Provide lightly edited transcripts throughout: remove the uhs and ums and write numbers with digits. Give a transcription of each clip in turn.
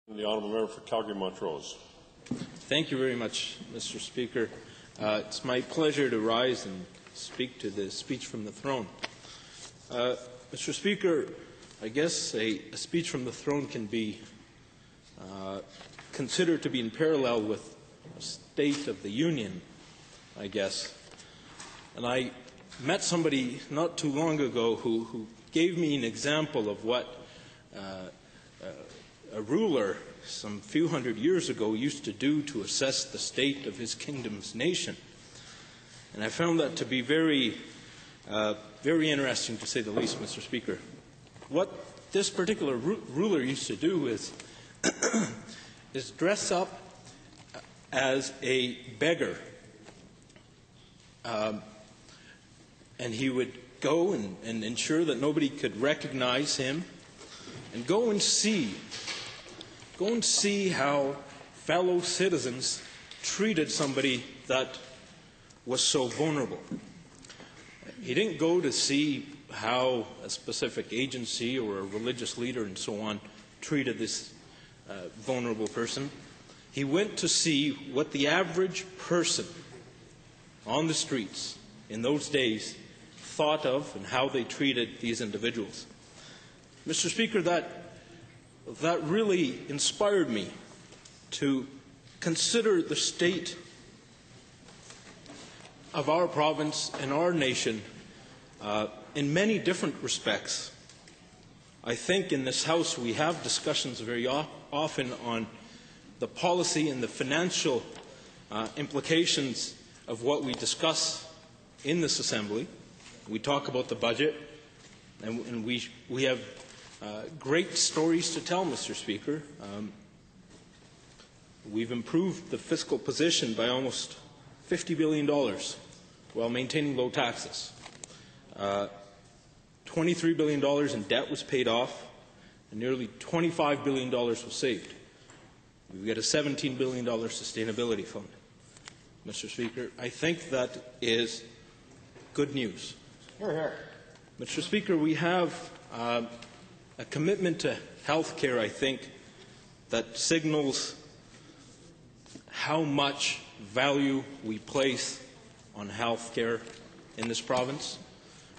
The Honourable Member for Calgary-Montrose. Thank you very much, Mr. Speaker. It's my pleasure to rise and speak to the speech from the throne. Mr. Speaker, I guess a speech from the throne can be considered to be in parallel with a State of the Union, I guess. And I met somebody not too long ago who gave me an example of what a ruler some few hundred years ago used to do to assess the state of his kingdom's nation. And I found that to be very interesting, to say the least, Mr. Speaker. What this particular ruler used to do is, is dress up as a beggar. And he would go and ensure that nobody could recognize him, and go and see how fellow citizens treated somebody that was so vulnerable. He didn't go to see how a specific agency or a religious leader and so on treated this vulnerable person. He went to see what the average person on the streets in those days thought of and how they treated these individuals. Mr. Speaker, that really inspired me to consider the state of our province and our nation in many different respects. I think in this House we have discussions very often on the policy and the financial implications of what we discuss in this Assembly. We talk about the budget, and we have great stories to tell, Mr. Speaker. We've improved the fiscal position by almost $50 billion while maintaining low taxes. $23 billion in debt was paid off, and nearly $25 billion was saved. We've got a $17 billion sustainability fund. Mr. Speaker, I think that is good news. Hear, hear. Mr. Speaker, we have a commitment to health care, I think, that signals how much value we place on health care in this province.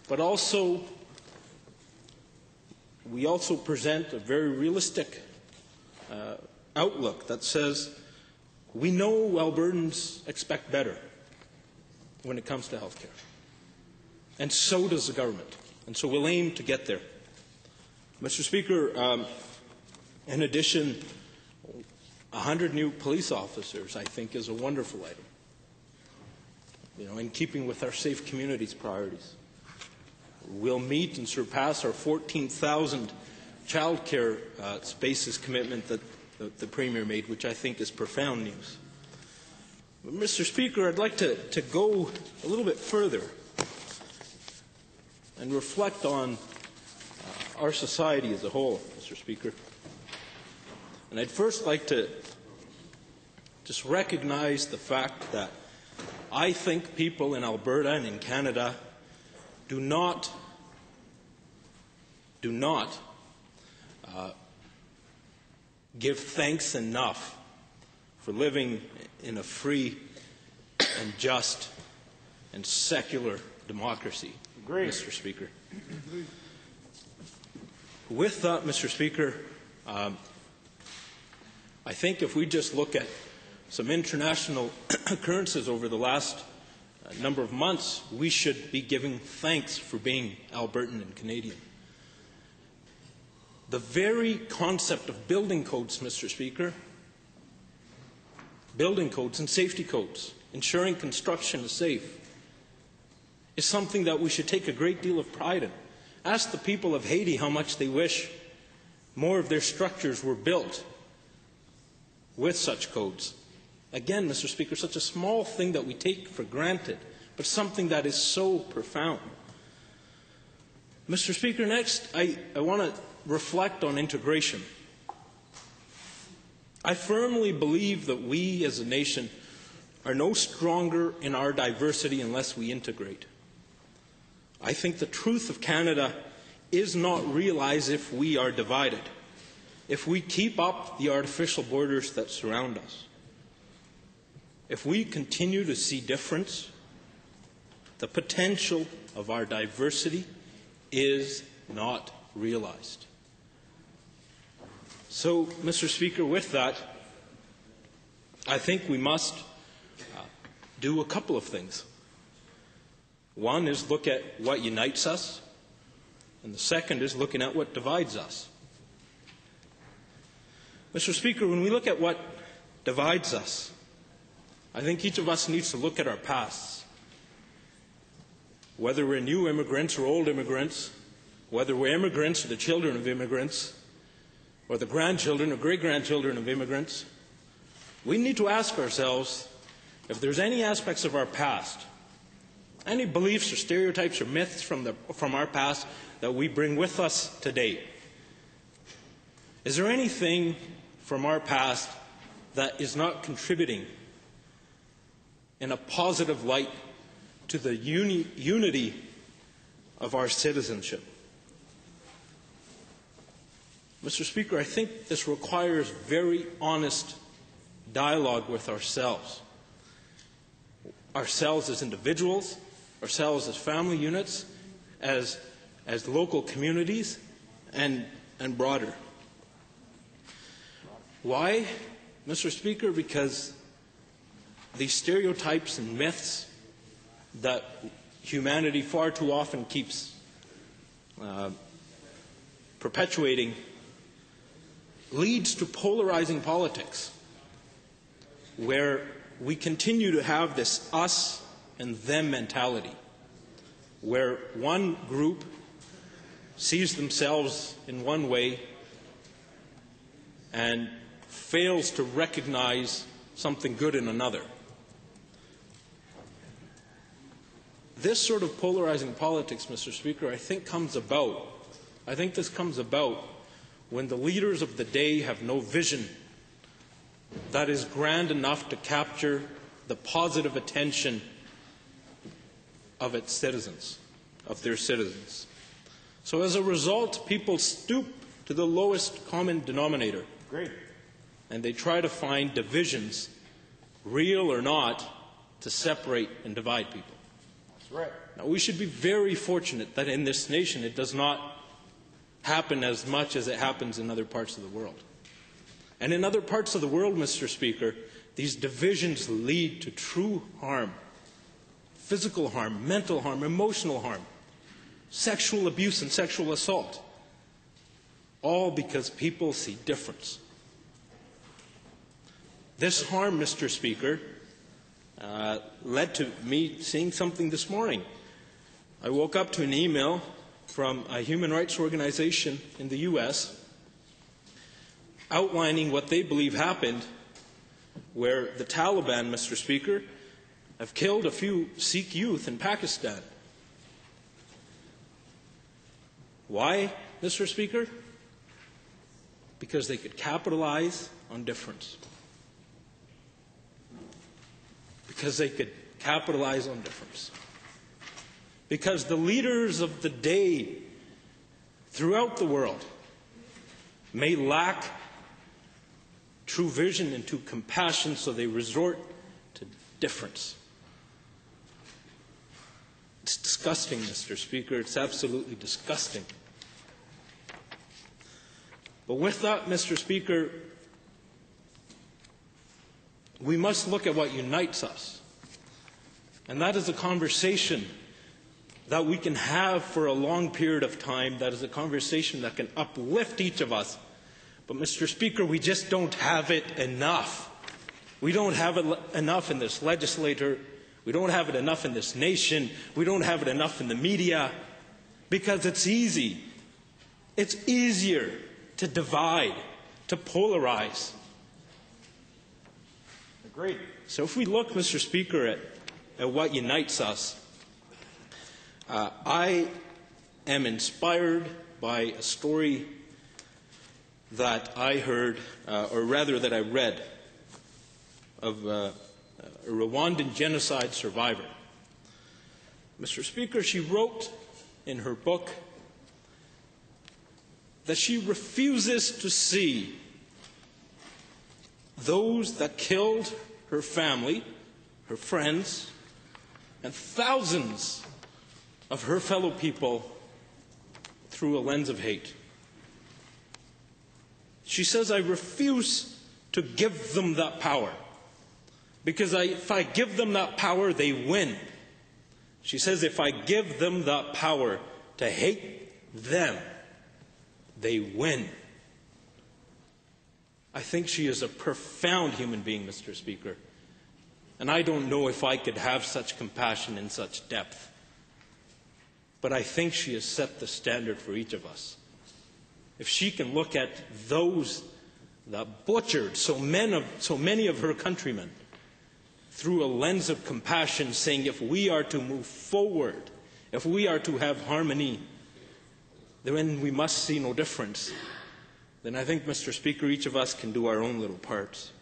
But also, we also present a very realistic outlook that says we know Albertans expect better when it comes to health care. And so does the government. And so we'll aim to get there. Mr. Speaker, in addition, 100 new police officers, I think, is a wonderful item, in keeping with our safe communities priorities. We'll meet and surpass our 14,000 child care spaces commitment that the Premier made, which I think is profound news. But Mr. Speaker, I'd like to go a little bit further and reflect on our society as a whole, Mr. Speaker. And I'd first like to just recognize the fact that I think people in Alberta and in Canada do not give thanks enough for living in a free and just and secular democracy, Mr. Speaker. With that, Mr. Speaker, I think if we just look at some international occurrences over the last number of months, we should be giving thanks for being Albertan and Canadian. The very concept of building codes, Mr. Speaker, building codes and safety codes, ensuring construction is safe, is something that we should take a great deal of pride in. Ask the people of Haiti how much they wish more of their structures were built with such codes. Again, Mr. Speaker, such a small thing that we take for granted, but something that is so profound. Mr. Speaker, next, I want to reflect on integration. I firmly believe that we as a nation are no stronger in our diversity unless we integrate. I think the truth of Canada is not realized if we are divided. if we keep up the artificial borders that surround us, if we continue to see difference, the potential of our diversity is not realized. So, Mr. Speaker, with that, I think we must do a couple of things. One is look at what unites us, and the second is looking at what divides us. Mr. Speaker, when we look at what divides us, I think each of us needs to look at our pasts. Whether we're new immigrants or old immigrants, whether we're immigrants or the children of immigrants, or the grandchildren or great-grandchildren of immigrants, we need to ask ourselves if there's any aspects of our past, any beliefs or stereotypes or myths from our past that we bring with us today. Is there anything from our past that is not contributing in a positive light to the unity of our citizenship? Mr. Speaker, I think this requires very honest dialogue with ourselves. Ourselves as individuals, ourselves as family units, as local communities, and broader. Why, Mr. Speaker? Because these stereotypes and myths that humanity far too often keeps perpetuating leads to polarizing politics, where we continue to have this us and them mentality, where one group sees themselves in one way and fails to recognize something good in another. This sort of polarizing politics, Mr. Speaker, I think this comes about when the leaders of the day have no vision that is grand enough to capture the positive attention of its citizens, of their citizens. So as a result, people stoop to the lowest common denominator. Great. And they try to find divisions, real or not, to separate and divide people. That's right. Now, we should be very fortunate that in this nation it does not happen as much as it happens in other parts of the world. And in other parts of the world, Mr. Speaker, these divisions lead to true harm, physical harm, mental harm, emotional harm, sexual abuse and sexual assault, all because people see difference. This harm, Mr. Speaker, led to me seeing something this morning. I woke up to an email from a human rights organization in the U.S. outlining what they believe happened, where the Taliban, Mr. Speaker, have killed a few Sikh youth in Pakistan. Why, Mr. Speaker? Because they could capitalize on difference. Because they could capitalize on difference. Because the leaders of the day throughout the world may lack true vision and true compassion, so they resort to difference. It's disgusting, Mr. Speaker. It's absolutely disgusting. But with that, Mr. Speaker, we must look at what unites us. And that is a conversation that we can have for a long period of time. That is a conversation that can uplift each of us. But, Mr. Speaker, we just don't have it enough. We don't have it enough in this legislature. We don't have it enough in this nation. We don't have it enough in the media. Because it's easy. It's easier to divide, to polarize. Agreed. So if we look, Mr. Speaker, at what unites us, I am inspired by a story that I heard, or rather that I read, of a Rwandan genocide survivor. Mr. Speaker, she wrote in her book that she refuses to see those that killed her family, her friends, and thousands of her fellow people through a lens of hate. She says, I refuse to give them that power, because if I give them that power, they win. She says, if I give them that power to hate them, they win. I think she is a profound human being, Mr. Speaker. And I don't know if I could have such compassion in such depth. But I think she has set the standard for each of us. If she can look at those that butchered so many of her countrymen through a lens of compassion, saying if we are to move forward, if we are to have harmony, then we must see no difference. Then I think, Mr. Speaker, each of us can do our own little parts.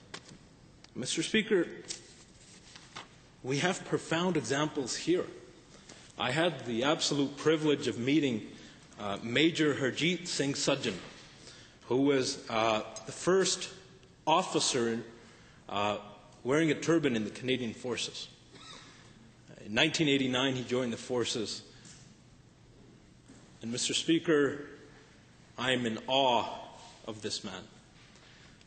Mr. Speaker, we have profound examples here. I had the absolute privilege of meeting Major Harjit Singh Sajjan, who was the first officer wearing a turban in the Canadian Forces. In 1989, he joined the forces. And Mr. Speaker, I am in awe of this man.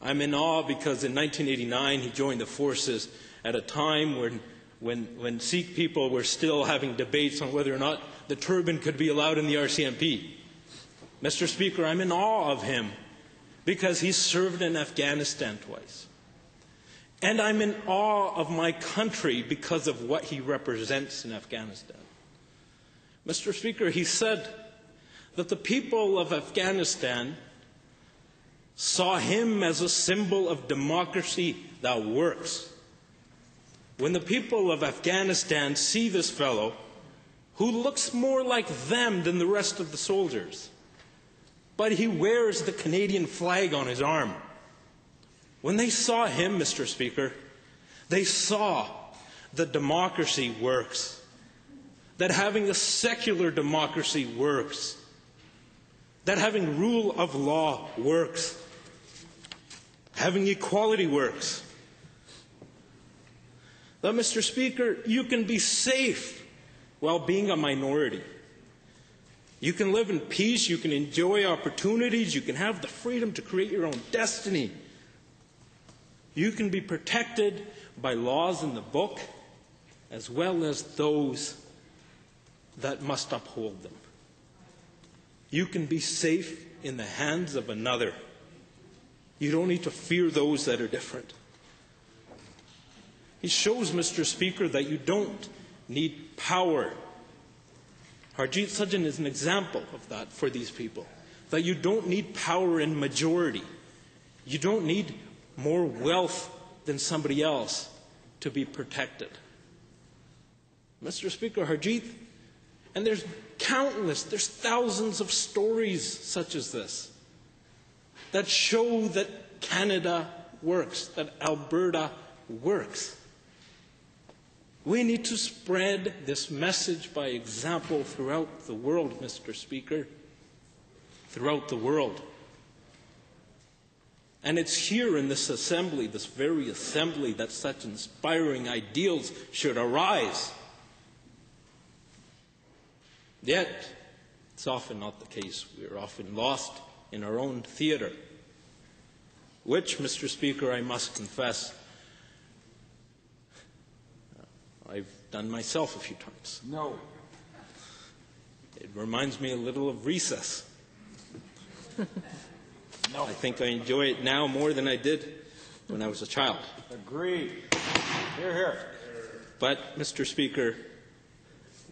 I'm in awe because in 1989, he joined the forces at a time when Sikh people were still having debates on whether or not the turban could be allowed in the RCMP. Mr. Speaker, I'm in awe of him because he served in Afghanistan twice. And I'm in awe of my country because of what he represents in Afghanistan. Mr. Speaker, he said that the people of Afghanistan saw him as a symbol of democracy that works. When the people of Afghanistan see this fellow, who looks more like them than the rest of the soldiers, but he wears the Canadian flag on his arm. When they saw him, Mr. Speaker, they saw that democracy works, that having a secular democracy works, that having rule of law works, having equality works. That, Mr. Speaker, you can be safe while being a minority. You can live in peace, you can enjoy opportunities, you can have the freedom to create your own destiny. You can be protected by laws in the book, as well as those that must uphold them. You can be safe in the hands of another. You don't need to fear those that are different. He shows, Mr. Speaker, that you don't need power. Harjit Sajjan is an example of that for these people. That you don't need power in majority. You don't need more wealth than somebody else to be protected. Mr. Speaker, Harjit, and there's thousands of stories such as this that show that Canada works, that Alberta works. We need to spread this message by example throughout the world, Mr. Speaker, throughout the world. And it's here in this assembly, this very assembly, that such inspiring ideals should arise. Yet, it's often not the case. We are often lost in our own theater, which, Mr. Speaker, I must confess, I've done myself a few times. No. It reminds me a little of recess. No. I think I enjoy it now more than I did when I was a child. Agreed. Hear, hear. But, Mr. Speaker,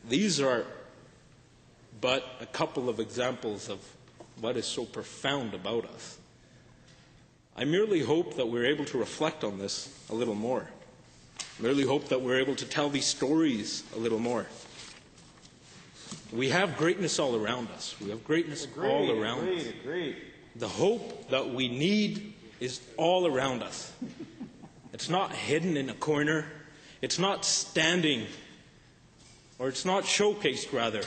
these are but a couple of examples of what is so profound about us. I merely hope that we're able to reflect on this a little more. I merely hope that we're able to tell these stories a little more. We have greatness all around us. We have greatness all around us. Agreed. The hope that we need is all around us. It's not hidden in a corner. It's not standing, or it's not showcased, rather,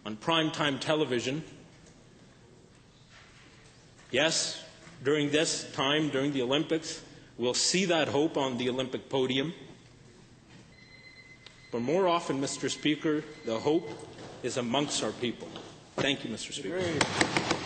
on primetime television. Yes, during this time, during the Olympics, we'll see that hope on the Olympic podium. But more often, Mr. Speaker, the hope is amongst our people. Thank you, Mr. Speaker. Agreed.